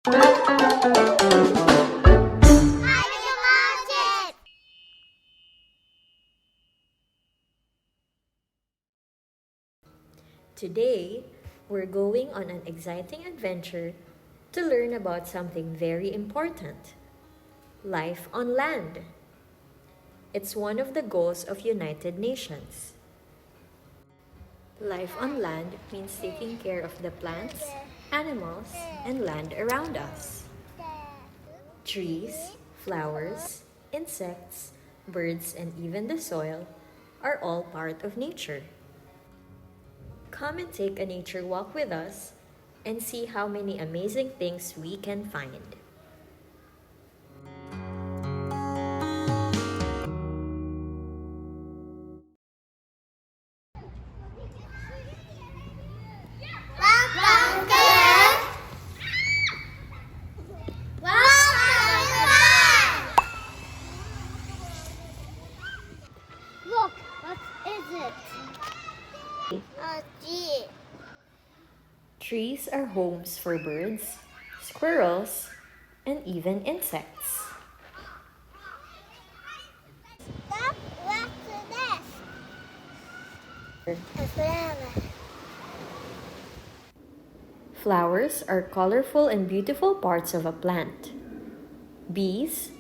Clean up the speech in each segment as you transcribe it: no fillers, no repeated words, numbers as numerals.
Today, we're going on an exciting adventure to learn about something very important: life on land. It's one of the goals of United Nations. Life on land means taking care of the plants, animals, and land around us. Trees, flowers, insects, birds, and even the soil are all part of nature. Come and take a nature walk with us and see how many amazing things we can find. Look, what is it? A deer. Trees are homes for birds, squirrels, and even insects. Stop, what's this? A flower. Flowers are colorful and beautiful parts of a plant. Bees,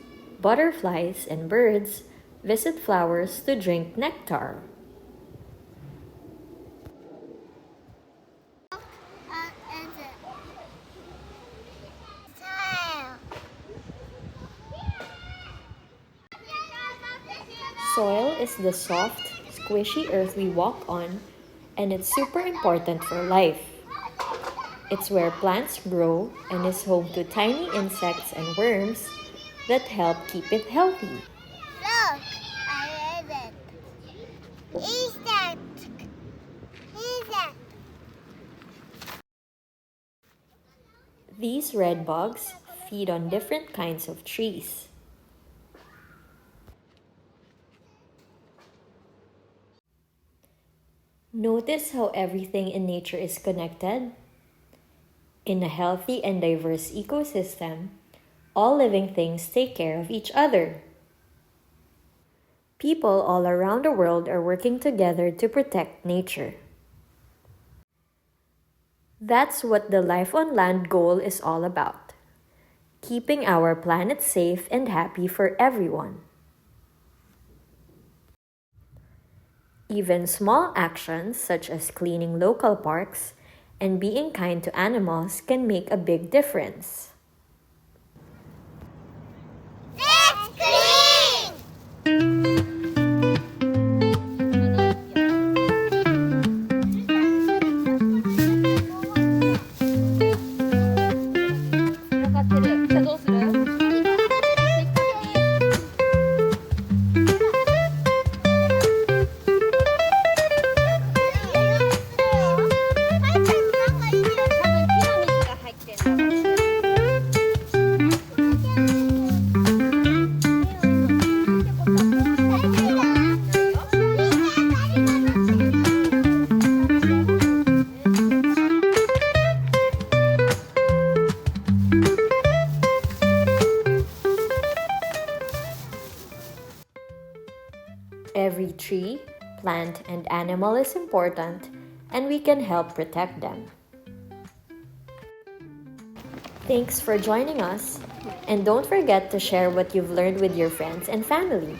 butterflies, and birds visit flowers to drink nectar. What is it? Tile. Soil is the soft, squishy earth we walk on, and it's super important for life. It's where plants grow and is home to tiny insects and worms that help keep it healthy. Look, I read it. Insect. Insect. These red bugs feed on different kinds of trees. Notice how everything in nature is connected? In a healthy and diverse ecosystem, all living things take care of each other. People all around the world are working together to protect nature. That's what the Life on Land goal is all about: keeping our planet safe and happy for everyone. Even small actions such as cleaning local parks and being kind to animals can make a big difference. It's clean! Every tree, plant, and animal is important, and we can help protect them. Thanks for joining us, and don't forget to share what you've learned with your friends and family.